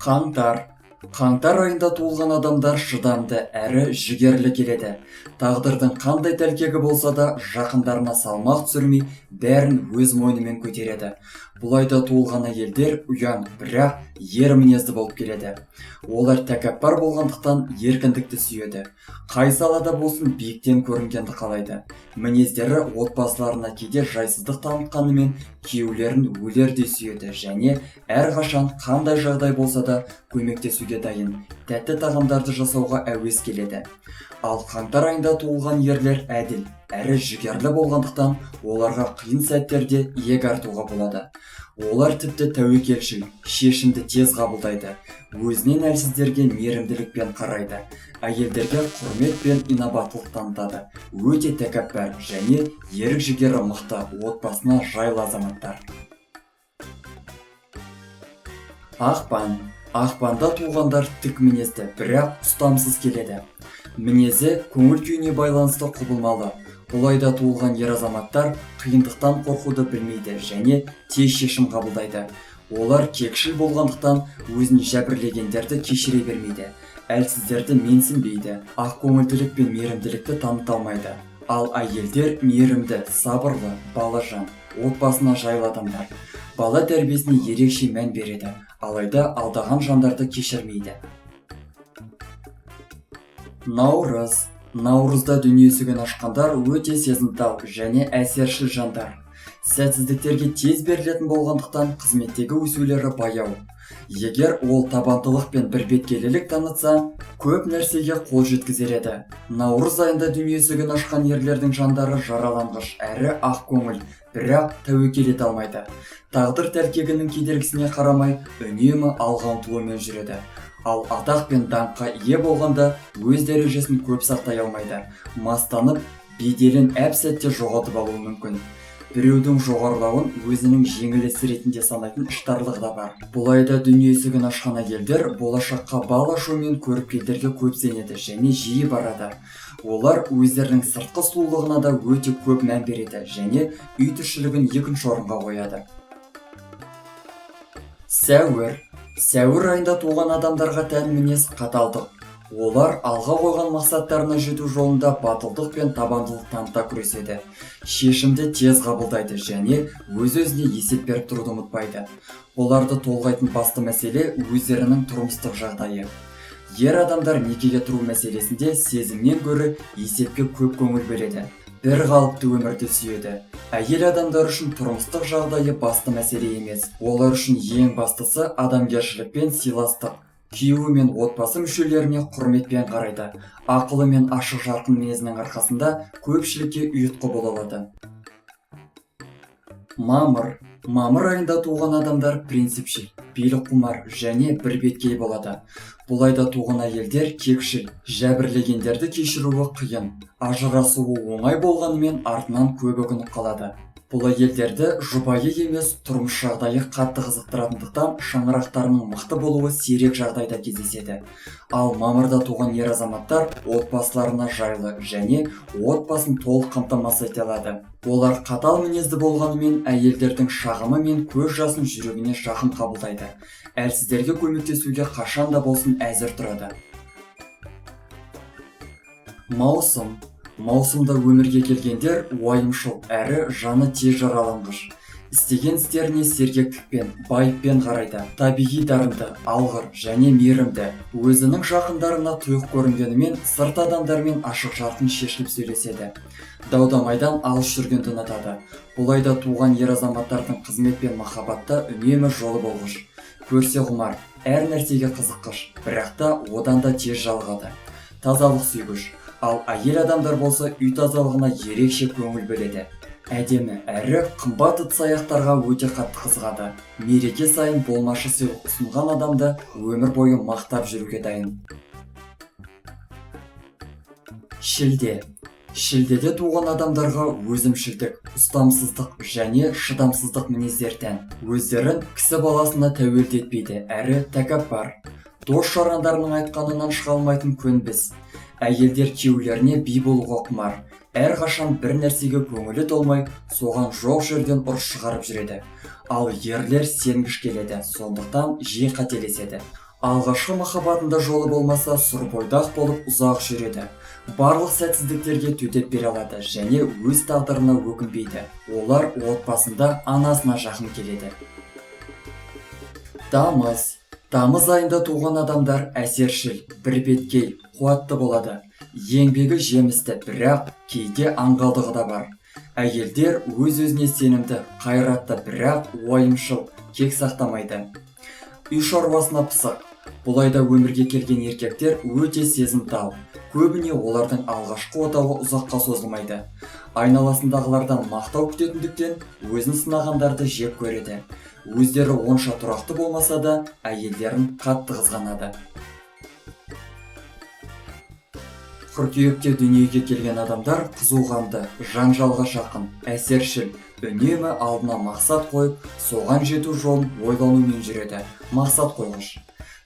Қаңтар. Қаңтар айында туылған адамдар шыдамды әрі жігерлі келеді. Тағдырдың қандай тәлкегі болса да жақындарына салмақ түсірмей, бәрін өз мойнымен көтереді. Бұл айда туылған әйелдер ұяң, бірақ ер мінезді болып келеді. Олар тәкаппар болғандықтан еркіндікті сүйеді. Қай салада болсын биіктен көрінгенді қалайды. Мінездері отбасыларына кейде жайсыздық танытқанымен күйеулерін өлердей сүйеді және әрқашан қандай жағдай болса да көмектесуге дайын, тәтті тағамдарды жасауға әуес келеді. Ал қаңтар айында туылған ерлер әділ әрі жігерлі болғандықтан оларға қиын сәттерде иек артуға болады. Олар тіпті тәуекелшіл, шешімді тез қабылдайды, өзінен әлсіздерге мейірімділікпен қарайды, әйелдерге құрмет пен инабаттылық танытады, өте тәкаппар және ерік жігері мықты, отбасына жайлы азаматтар. Ақпан. Ақпанда туғандар тік мінезді, бірақ ұстамсыз келеді. Мінезі көңіл күйіне байланысты құбылмалы. Бұл айда туылған ер азаматтар қиындықтан қорқуды білмейді және тез шешім қабылдайды. Олар кекшіл болғандықтан өзін жәбірлегендерді кешіре бермейді. Әлсіздерді менсінбейді, ақкөңілділік пен мейірімділікті таныта алмайды. Ал әйелдер мейірімді, сабырлы, балажан, отбасына жайлы адамдар. Бала тәрбиесіне ерекше мән береді, алайда алдаған жандарды кешірмейді. Наурыз. Наурызда дүние есігін ашқандар өте сезімтал және әсершіл жандар. Сәтсіздіктерге тез берілетін болғандықтан қызметтегі өсулері баяу. Егер ол табандылық пен бірбеткейлілік танытса, көп нәрсеге қол жеткізер еді. Наурыз айында дүние есігін ашқан ерлердің жандары жараланғыш әрі ақкөңіл, бірақ тәуекел ете алмайды. Тағдыр тәлкегінің кедергісіне қарамай, үнемі алға ұмтылумен жүреді. Ал атақ пен даңққа ие болғанда өз дәрежесін көп сақтай алмайды. Мастанып, беделін әп сәтте жоғалтып алуы мүмкін. Біреудің жоғарылауын өзінің жеңілесі ретінде санайтын іштарлығы да бар. Бұл айда дүние есігін ашқан әйелдер болашаққа бал ашумен көріпкелдерге көп сенеді және жиі барады. Олар өздерінің сыртқы сұлулығына да өте көп мән береді және үй тіршілігін екінші орынға қояды. Сәуір. Сәуір айында туған адамдарға тән мінез қаталдық. Олар алға қойған мақсаттарына жету жолында батылдық пен табандылық таныта күреседі. Шешімді тез қабылдайды және өз-өзіне есеп беріп тұруды ұмытпайды. Оларды толғайтын басты мәселе өздерінің тұрмыстық жағдайы. Ер адамдар некеге тұру мәселесінде сезімнен гөрі есепке көп көңіл бөледі. Бір қалыпты өмірді сүйеді. Әйел адамдар үшін тұрмыстық жағдайы басты мәселе емес. Олар үшін ең бастысы адамгершілік пен сыйластық. Күйеуі мен отбасы мүшелеріне құрметпен қарайды. Ақылы мен ашық жарқын мінезінің арқасында көпшілікке ұйытқы бола алады. Мамыр. Мамыр айында туған адамдар принципшіл, билікқұмар және бірбеткей болады. Бұл айда туған әйелдер кекшіл, жәбірлегендерді кешіруі қиын. Ажырасуы оңай болғанымен артынан көп өкініп қалады. Бұл әйелдерді жұбайы емес тұрмыс жағдайы қатты қызықтыратындықтан шаңырақтарының мықты болуы сирек жағдайда кездеседі. Ал мамырда туған ер азаматтар отбасыларына жайлы және отбасын толық қамтамасыз ете алады. Олар қатал мінезді болғанымен әйелдердің шағымы мен көз жасын жүрегіне жақын қабылдайды. Әлсіздерге көмектесуге қашан да болсын әзір тұрады. Маусым. Маусымда өмірге келгендер уайымшыл әрі жаны тез жараланғыш. Істеген істеріне сергектікпен, байыппен қарайды. Табиғи дарынды, алғыр және мейірімді. Өзінің жақындарына тұйық көрінгенімен сырт адамдармен ашық жарқын шешіліп сөйлеседі. Дау-дамайдан алыс жүргенді ұнатады. Бұл айда туған ер азаматтардың қызмет пен махаббатта үнемі жолы болғыш. Көрсе құмар, әр нәрсеге қызыққыш, бірақ та одан да тез жалығады. Тазалық сүйгіш. Ал әйел адамдар болса үй тазалығына ерекше көңіл бөледі. Әдемі әрі қымбат ыдыс-аяқтарға өте қатты қызығады. Мереке сайын болмашы сыйлық ұсынған адамды өмір бойы мақтап жүруге дайын. Шілде. Шілдеде туған адамдарға өзімшілдік, ұстамсыздық және шыдамсыздық мінездер тән. Өздерін кісі баласына тәуелді етпейді әрі тәкаппар. Дос жарандарының айтқанынан шыға алмайтын көнбіс. Әйелдер күйеулеріне би болуға құмар. Әрқашан бір нәрсеге көңілі толмай, соған жоқ жерден ұрыс шығарып жүреді. Ал ерлер сенгіш келеді, сондықтан жиі қателеседі. Алғашқы махаббатында жолы болмаса сұрбойдақ болып ұзақ жүреді. Барлық сәтсіздіктерге төтеп бере алады және өз тағдырына өкінбейді. Олар отбасында анасына жақын келеді. Тамыз айында туған адамдар әсершіл, бірбеткей, қуатты болады. Еңбегі жемісті, бірақ кейде аңғалдығы да бар. Әйелдер өз-өзіне сенімді, қайратты, бірақ уайымшыл, кек сақтамайды. Үй шаруасына пысық. Бұл айда өмірге келген еркектер өте сезімтал. Көбіне олардың алғашқы отауы ұзаққа созылмайды. Айналасындағылардан мақтау күтетіндіктен өзін сынағандарды жек көреді. Өздері онша тұрақты болмаса да, әйелдерін қатты қызғанады. Қыркүйекте дүниеге келген адамдар қызуғанды, жанжалға жақын, әсершіл, үнемі алдына мақсат қойып, соған жету жолын ойланумен жүреді. Мақсат қойғыш.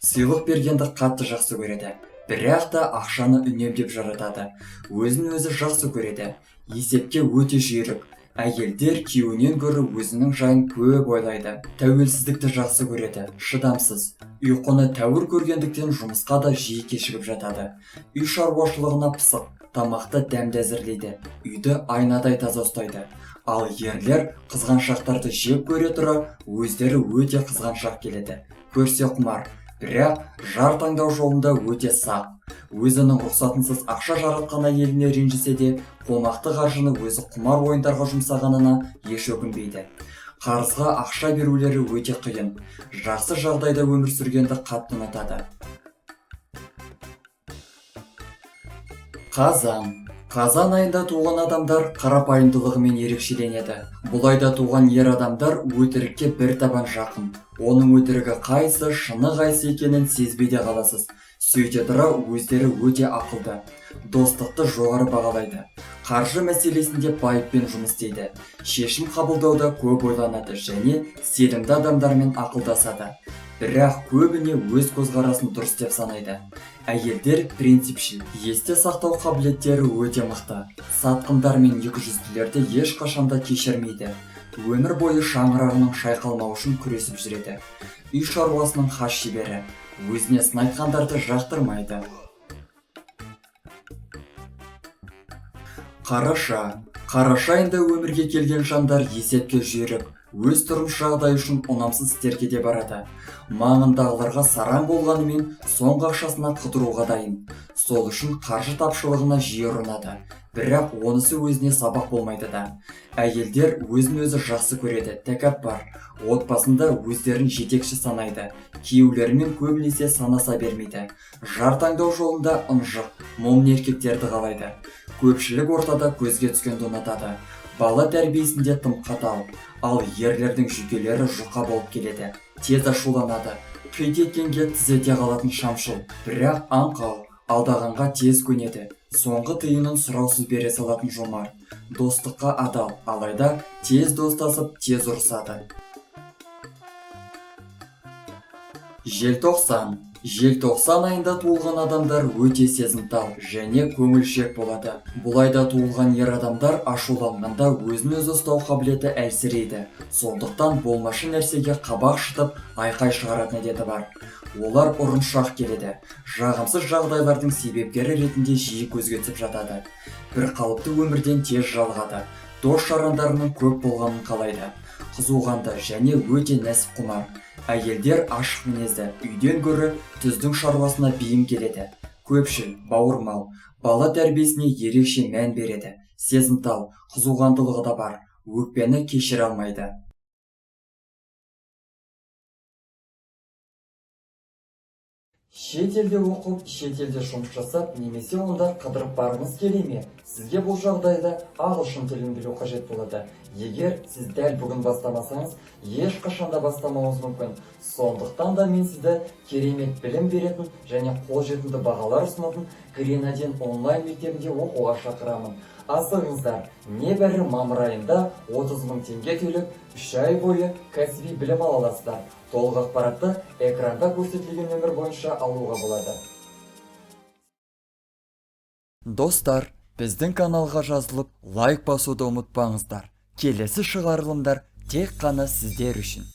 Сыйлық бергенді қатты жақсы көреді, бірақ та ақшаны үнемдеп жаратады. Өзін өзі жақсы көреді. Есепке өте жүйрік. Әйелдер күйеуінен гөрі өзінің жайын көп ойлайды. Тәуелсіздікті жақсы көреді, шыдамсыз. Ұйқыны тәуір көргендіктен жұмысқа да жиі кешігіп жатады. Үй шаруашылығына пысық, тамақты дәмді әзірлейді. Үйді айнадай таза ұстайды. Ал ерлер қызғаншақтарды жек көре тұра, өздері өте қызғаншақ келеді. Көрсе құмар, бірақ жар таңдау жолында өте сақ. Өзінің рұқсатынсыз ақша жаратқан әйеліне ренжісе де, қомақты қаржыны өзі құмар ойындарға жұмсағанына еш өкінбейді. Қарызға ақша берулері өте қиын. Жақсы жағдайда өмір сүргенді қатты ұнатады. Қазан айында туған адамдар қарапайымдылығымен ерекшеленеді. Бұл айда туған ер адамдар өтірікке бір табан жақын. Оның өтірігі қайсы, шыны қайсы екенін сезбей де қаласыз. Сөйте тұра өздері өте ақылды. Достықты жоғары бағалайды. Қаржы мәселесінде байыппен жұмыс істейді. Шешім қабылдауда көп ойланады және сенімді адамдармен ақылдасады. Бірақ көбіне өз көзқарасын дұрыс деп санайды. Әйелдер принципшіл, есте сақтау қабілеттері өте мықты. Сатқындар мен екіжүзділерді ешқашанда кешірмейді. Өмір бойы шаңырағының шайқалмауы үшін күресіп жүреді. Үй шаруасының хас шебері, өзіне сын айтқандарды жақтырмайды. Қараша айында өмірге келген жандар есепке жүйрік, өз тұрмыс жағдайы үшін ұнамсыз істерге де барады. Маңындағыларға сараң болғанымен соңғы ақшасына қыдыруға дайын. Сол үшін қаржы тапшылығына жиі ұрынады. Бірақ онысы өзіне сабақ болмайды да. Әйелдер өзін өзі жақсы көреді, тәкаппар. Отбасында өздерін жетекші санайды. Күйеулерімен көбінесе санаса бермейді. Жар таңдау жолында ынжық, момын еркектерді қалайды. Көпшілік ортада көзге түскенді ұнатады. Бала тәрбиесінде тым қатал, ал ерлердің жүйкелері жұқа болып келеді. Тез ашуланады. Қит еткенге тізете қалатын шамшыл, бірақ аңқау, алдағанға тез көнеді. Соңғы тиынын сұраусыз бере салатын жомар. Достыққа адал, алайда тез достасып, тез ұрысады. Желтоқсан айында туылған адамдар өте сезімтал және көңілшек болады. Бұл айда туылған ер адамдар ашуланғанда өзін өзі ұстау қабілеті әлсірейді. Сондықтан болмашы нәрсеге қабақ шытып, айқай шығаратын әдеті бар. Олар ұрыншақ келеді. Жағымсыз жағдайлардың себепкері ретінде жиі көзге түсіп жатады. Бір қалыпты өмірден тез жалығады. Дос жарандарының көп болғанын қалайды. Қызуғанды және өте нәсіп құмар. Әйелдер ашық мінезді, үйден гөрі түздің шаруасына бейім келеді. Көпшіл, бауырмал, бала тәрбиесіне ерекше мән береді. Сезімтал, қызуғандылығы да бар, өкпені кешіре алмайды. Шетелде оқып, шетелде жұмыс жасап, немесе онда қыдырып барғыңыз келе ме? Сізге бұл жағдайда ағылшын тілін білу қажет болады. Егер сіз дәл бүгін бастамасаңыз, ешқашанда бастамауыңыз мүмкін. Сондықтан да мен сізді керемет білім беретін және қолжетімді бағалар ұсынатын Гренадин онлайн мектебінде оқуға шақырамын. Асығыңыздар, небәрі мамыр айында 30 000 теңге төлеп, 3 ай бойы кәсіби білім ала аласыздар. Толық ақпаратты экранда көрсетілген нөмір бойынша алуға болады. Достар, біздің каналға жазылып, лайк басуды ұмытпаңыздар. Келесі шығарылымдар тек қана сіздер үшін.